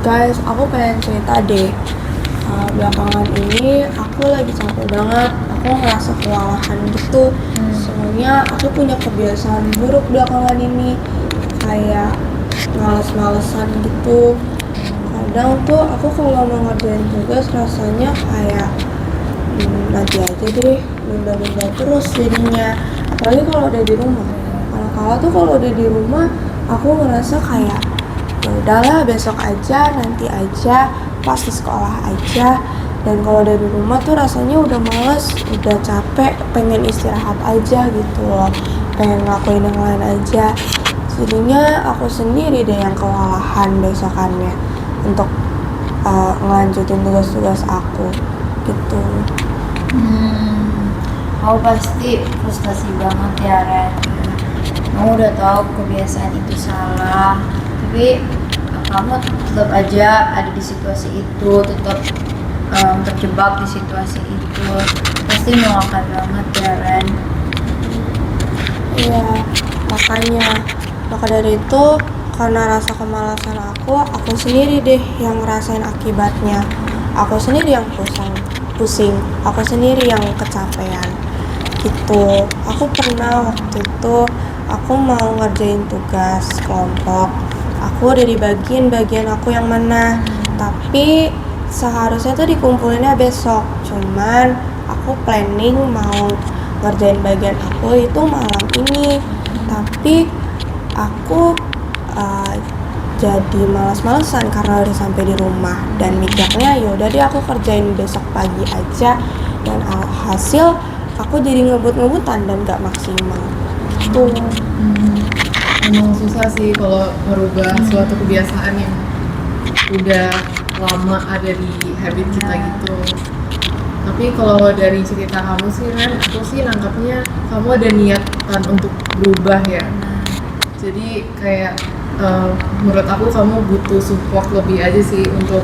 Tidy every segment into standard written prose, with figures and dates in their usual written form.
Guys, aku pengen cerita deh. Belakangan ini aku lagi capek banget. Aku ngerasa kewalahan gitu. Soalnya aku punya kebiasaan buruk belakangan ini, kayak males-malesan gitu. Kadang tuh aku kalau mau ngerjain tugas rasanya kayak nanti aja deh, nunda-nunda terus jadinya. Apalagi kalau udah di rumah. Kalau tuh kalau udah di rumah, aku ngerasa kayak ya udahlah besok aja, nanti aja, pas di sekolah aja. Dan kalau dari rumah tuh rasanya udah males, udah capek, pengen istirahat aja gitu loh, pengen ngelakuin yang lain aja. Jadinya aku sendiri deh yang kewalahan besokannya untuk ngelanjutin tugas-tugas aku gitu. Aku pasti frustasi banget ya, Ren. Kamu udah tahu kebiasaan itu salah, tapi kamu tetap aja ada di situasi itu, tetap terjebak di situasi itu. Pasti memakan banget ya, Ren. Iya, makanya maka dari itu, karena rasa kemalasan aku sendiri deh yang ngerasain akibatnya. Aku sendiri yang pusing, aku sendiri yang kecapean gitu. Aku pernah waktu itu aku mau ngerjain tugas kelompok, aku udah dibagiin bagian aku yang mana, tapi seharusnya tuh dikumpulinnya besok. Cuman aku planning mau ngerjain bagian aku itu malam ini, tapi aku jadi malas-malesan karena udah sampai di rumah dan mikirnya yaudah deh aku kerjain besok pagi aja, dan alhasil aku jadi ngebut-ngebutan dan gak maksimal gitu. Emang susah sih kalau merubah suatu kebiasaan yang udah lama ada di habit kita gitu. Tapi kalau dari cerita kamu sih, Ren, aku sih nangkapnya kamu ada niatan untuk berubah ya. Jadi kayak menurut aku kamu butuh support lebih aja sih untuk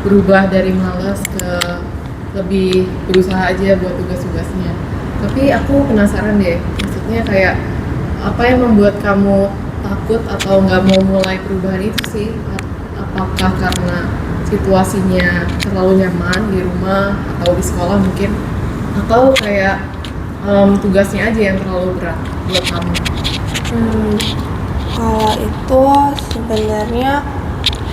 berubah dari malas ke lebih berusaha aja buat tugas-tugasnya. Tapi aku penasaran deh, maksudnya kayak apa yang membuat kamu takut atau nggak mau mulai perubahan itu sih? Apakah karena situasinya terlalu nyaman di rumah atau di sekolah mungkin, atau kayak tugasnya aja yang terlalu berat buat kamu? Kalau itu sebenarnya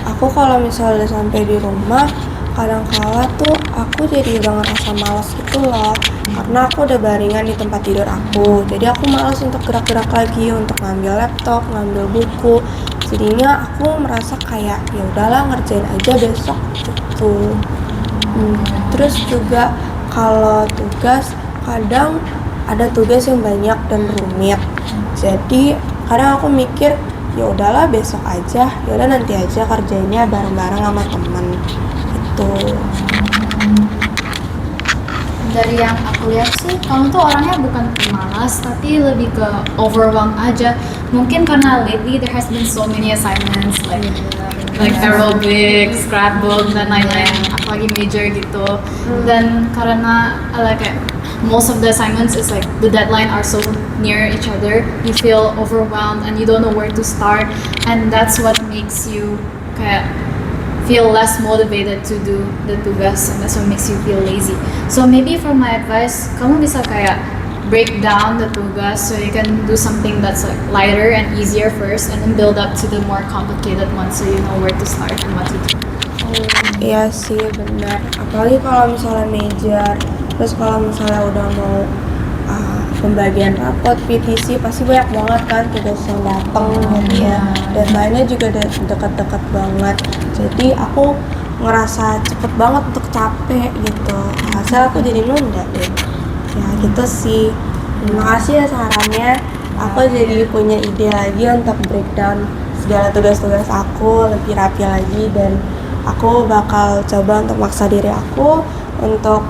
aku kalau misalnya sampai di rumah, kadang-kala tuh aku jadi udah ngerasa malas gitu loh, karena aku udah baringan di tempat tidur aku, jadi aku malas untuk gerak-gerak lagi, untuk ngambil laptop, ngambil buku. Jadinya aku merasa kayak ya udahlah ngerjain aja besok gitu. Terus juga kalau tugas, kadang ada tugas yang banyak dan rumit, jadi kadang aku mikir ya udahlah besok aja, ya udah nanti aja kerjainnya bareng-bareng sama temen gitu. Dari yang aku lihat sih, kamu tuh orangnya bukan pemalas, tapi lebih ke overwhelmed aja. Mungkin karena lately there has been so many assignments like aerobics, scrapbook dan lain-lain. Apalagi major gitu. Dan karena like most of the assignments is like the deadline are so near each other, you feel overwhelmed and you don't know where to start, and that's what makes you kayak feel less motivated to do the tugas, and that's what makes you feel lazy. So maybe for my advice, kamu bisa kayak break down the tugas so you can do something that's like lighter and easier first, and then build up to the more complicated one so you know where to start and what to do. Iya sih benar, apalagi kalau misalnya major, terus kalau misalnya udah mau pembagian rapot, PTC, pasti banyak banget kan tugas yang datang gitu ya, deadline-nya juga deket-deket banget, jadi aku ngerasa cepet banget untuk capek gitu, hasil aku jadi nunda deh ya gitu sih. Terima kasih ya sarannya, aku jadi punya ide lagi untuk breakdown segala tugas-tugas aku lebih rapi lagi, dan aku bakal coba untuk maksa diri aku untuk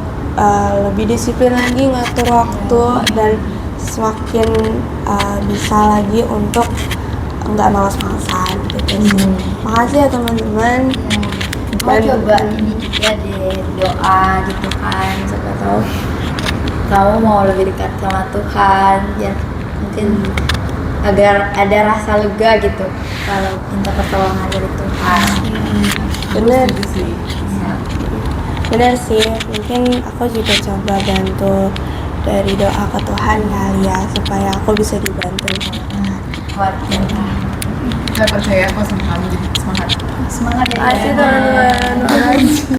lebih disiplin lagi ngatur waktu, dan semakin bisa lagi untuk nggak malas-malasan gitu sih. Makasih ya teman-teman. Mau coba ini juga deh, doa gitu kan, siapa tahu kamu mau lebih dekat sama Tuhan, ya mungkin agar ada rasa lega gitu kalau minta pertolongan dari Tuhan. Bener. Setuju sih. Bener sih, mungkin aku juga coba bantu dari doa ke Tuhan kali ya, supaya aku bisa dibantu. Kuat ya. Saya percaya kok sama kamu, jadi semangat. Semangat ya. Makasih teman-teman.